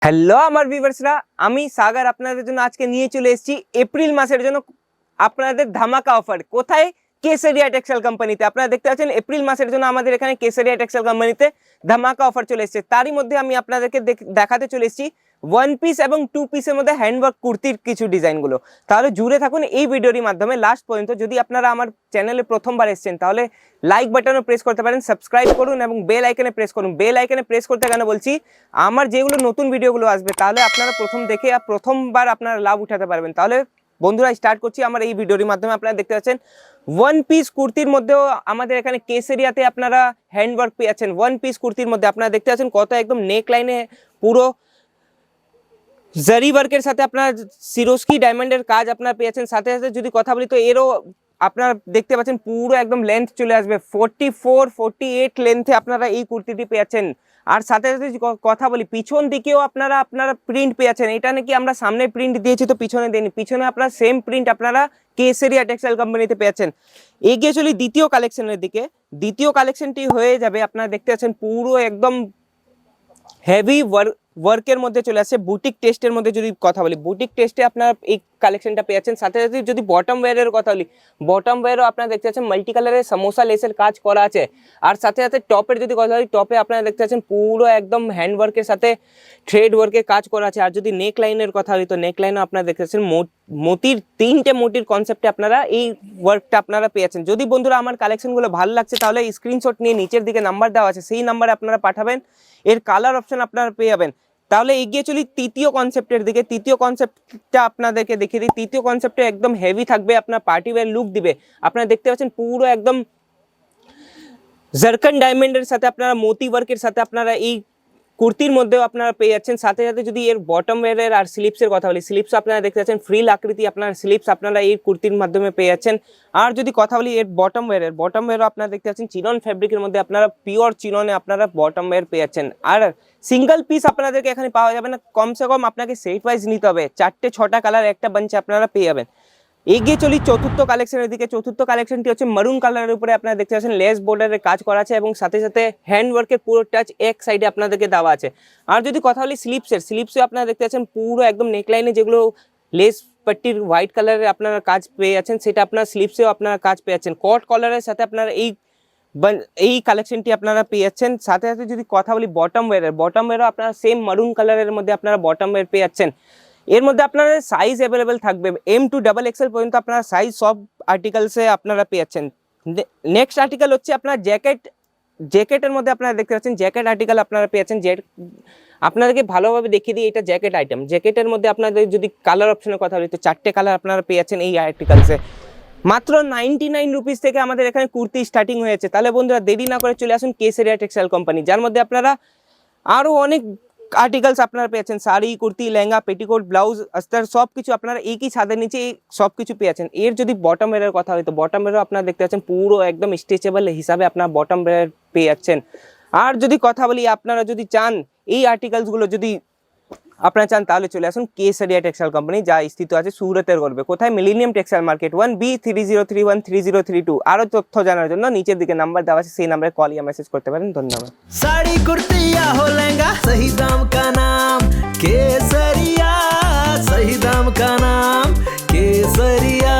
Hello আমার ভিউয়ার্সরা, আমি সাগর আপনাদের জন্য আজকে নিয়ে চলে এসেছি এপ্রিল মাসের জন্য আপনাদের ধামাকা অফার। কোথায়? কেসারিয়া টেক্সটাইল কোম্পানিতে। আপনারা দেখতে পাচ্ছেন এপ্রিল মাসের জন্য আমাদের এখানে কেসারিয়া টেক্সটাইল কোম্পানিতে ধামাকা অফার চলে এসেছে। তারই মধ্যে আমি আপনাদেরকে দেখাতে চলে এসেছি ওয়ান পিস এবং টু পিসের মধ্যে হ্যান্ডওয়ার্ক কুর্তির কিছু ডিজাইনগুলো। তাহলে জুড়ে থাকুন এই ভিডিওর মাধ্যমে লাস্ট পর্যন্ত। যদি আপনারা আমার চ্যানেলে প্রথমবার এসেছেন তাহলে লাইক বাটনও প্রেস করতে পারেন, সাবস্ক্রাইব করুন এবং বেল আইকনে প্রেস করুন। বেল আইকনে প্রেস করতে কেন বলছি, আমার যেগুলো নতুন ভিডিওগুলো আসবে তাহলে আপনারা প্রথম দেখে প্রথমবার আপনারা লাভ উঠাতে পারবেন। তাহলে বন্ধুরা স্টার্ট করছি আমার এই ভিডিওর মাধ্যমে। আপনারা দেখতে পাচ্ছেন ওয়ান পিস কুর্তির মধ্যেও আমাদের এখানে কেসারিয়াতে আপনারা হ্যান্ডওয়ার্ক পেয়েছেন। ওয়ান পিস কুর্তির মধ্যে আপনারা দেখতে পাচ্ছেন কত একদম নেক লাইনে পুরো জারি ওয়ার্কের সাথে আপনার সিরোস্কি ডায়মন্ডের কাজ আপনারা পেয়েছেন। সাথে সাথে যদি কথা বলি তো এরও আপনারা দেখতে পাচ্ছেন পুরো একদম লেন্থ চলে আসবে 44-48 লেন্থে আপনারা এই কুর্তিটি পেয়েছেন। আর সাথে সাথে কথা বলি পিছন দিকেও আপনারা প্রিন্ট পেয়েছেন। এটা নাকি আমরা সামনে প্রিন্ট দিয়েছি তো পিছনে দেয়নি, পিছনে আপনারা সেম প্রিন্ট আপনারা কেসারিয়া টেক্সটাইল কোম্পানিতে পেয়েছেন। এগিয়ে চলি দ্বিতীয় কালেকশনের দিকে। দ্বিতীয় কালেকশনটি হয়ে যাবে আপনারা দেখতে পাচ্ছেন পুরো একদম হেভি ওয়ার্কের মধ্যে চলে আসছে। বুটিক টেস্টের মধ্যে যদি কথা বলি, বুটিক টেস্টে আপনারা এই কালেকশনটা পেয়েছেন। সাথে সাথে যদি বটম ওয়্যারের কথা বলি, বটম ওয়্যারও আপনারা দেখতে পাচ্ছেন মাল্টি কালারের সমোসা লেসের কাজ করা আছে। আর সাথে সাথে টপের যদি কথা বলি, টপে আপনারা দেখতে পাচ্ছেন পুরো একদম হ্যান্ড ওয়ার্কের সাথে থ্রেড ওয়ার্কের কাজ করা আছে। আর যদি নেক লাইনের কথা বলি তো নেক লাইনও আপনারা দেখতে পাচ্ছেন মোতির তিনটে মোটির কনসেপ্টে আপনারা এই ওয়ার্কটা আপনারা পেয়েছেন। যদি বন্ধুরা আমার কালেকশনগুলো ভালো লাগছে তাহলে স্ক্রিনশট নিয়ে নিচের দিকে নাম্বার দেওয়া আছে, সেই নাম্বারে আপনারা পাঠাবেন। এর কালার অপশন আপনারা পেয়ে যাবেন। তাহলে এগিয়ে চলি তৃতীয় কনসেপ্টের দিকে। তৃতীয় কনসেপ্টটা আপনাদেরকে দেখিয়ে দিই। তৃতীয় কনসেপ্টে একদম হেভি থাকবে, আপনার পার্টি ওয়্যার লুক দিবে। আপনারা দেখতে পাচ্ছেন পুরো একদম জারকান ডায়মন্ডের সাথে আপনারা মোতি ওয়ার্কের সাথে আপনারা এই কুর্তির মধ্যেও আপনারা পেয়ে যাচ্ছেন। সাথে সাথে যদি এর বটম ওয়্যারের আর স্লিপসের কথা বলি, স্লিপস আপনারা দেখতে পাচ্ছেন ফ্রিল আকৃতি আপনার স্লিপস আপনারা এই কুর্তির মাধ্যমে পেয়ে যাচ্ছেন। আর যদি কথা বলি এর বটম ওয়্যারও আপনারা দেখতে পাচ্ছেন চিনন ফ্যাব্রিকের মধ্যে আপনারা পিওর চিননে আপনারা বটম ওয়্যার পেয়ে যাচ্ছেন। আর সিঙ্গেল পিস আপনাদেরকে এখানে পাওয়া যাবে না, কমসে কম আপনাকে সেট ওয়াইজ নিতে হবে। 4-6টা কালার একটা বাঞ্চে আপনারা পেয়ে যাবেন। এগিয়ে চলি চতুর্থ কালেকশনের দিকে। চতুর্থ কালেকশনটি হচ্ছে মারুন কালারের উপরে আপনারা দেখতে পাচ্ছেন লেস বর্ডারের কাজ করা আছে এবং সাথে সাথে হ্যান্ড ওয়ার্কের পুরো টাচ এক সাইডে আপনাদেরকে দেওয়া আছে। আর যদি কথা বলি স্লিপসে আপনারা দেখতে পাচ্ছেন পুরো একদম নেকলাইনে যেগুলো লেস পাট্টির হোয়াইট কালারের আপনারা কাজ পেয়ে যাচ্ছেন, সেটা আপনার স্লিপসেও আপনারা কাজ পেয়ে যাচ্ছেন। কট কলারের সাথে আপনারা এই কালেকশনটি আপনারা পেয়ে যাচ্ছেন। সাথে সাথে যদি কথা বলি বটম ওয়্যারও আপনারা সেম মারুন কালারের মধ্যে আপনারা বটম ওয়্যার পেয়ে যাচ্ছেন। এর মধ্যে আপনাদের সাইজ অ্যাভেলেবেল থাকবে, M to XXL পর্যন্ত আপনারা সাইজ সব আর্টিকেলসে আপনারা পেয়ে যাচ্ছেন। নেক্সট আর্টিকেল হচ্ছে আপনার জ্যাকেটের মধ্যে আপনারা দেখতে পাচ্ছেন জ্যাকেট আর্টিকেল আপনারা পেয়ে যাচ্ছেন। আপনাদেরকে ভালোভাবে দেখিয়ে দিই, এটা জ্যাকেট আইটেম। জ্যাকেটের মধ্যে আপনাদের যদি কালার অপশনের কথা বলি তো 4টে কালার আপনারা পেয়ে যাচ্ছেন এই আর্টিকেলসে। মাত্র 99 রুপিস থেকে আমাদের এখানে কুর্তি স্টার্টিং হয়েছে। তাহলে বন্ধুরা দেরি না করে চলে আসুন কেসারিয়া টেক্সটাইল কোম্পানি, যার মধ্যে আপনারা আরও অনেক আর্টিকেলস আপনারা পেয়েছেন। শাড়ি, কুর্তি, লেহেঙ্গা, পেটিকোট, ব্লাউজ, আস্তার সব কিছু আপনারা একই ছাদের নিচে সব কিছু পেয়েছেন। এর যদি বটম ওয়্যারের কথা হয় তো বটম ওয়্যারও আপনারা দেখতে পাচ্ছেন পুরো একদম স্ট্রেচেবল হিসাবে আপনারা বটম ওয়্যার পেয়ে যাচ্ছেন। আর যদি কথা বলি আপনারা যদি চান এই আর্টিকেলসগুলো যদি আপনারা চান তাহলে চলে আসুন কেসারিয়া টেক্সটাইল কোম্পানি, যা স্থিত আছে সুরতের গর্বে। কোথায়? Millennium textile market 1B30313032। আরও তথ্য জানার জন্য নিচের দিকে নাম্বার দেওয়া আছে, সেই নাম্বারে কল या मैसेज करते पारें। धन्यवाद। साड़ी कुर्ती या हो लहंगा, सही दाम का नाम केसरिया, सही दाम का नाम केसरिया।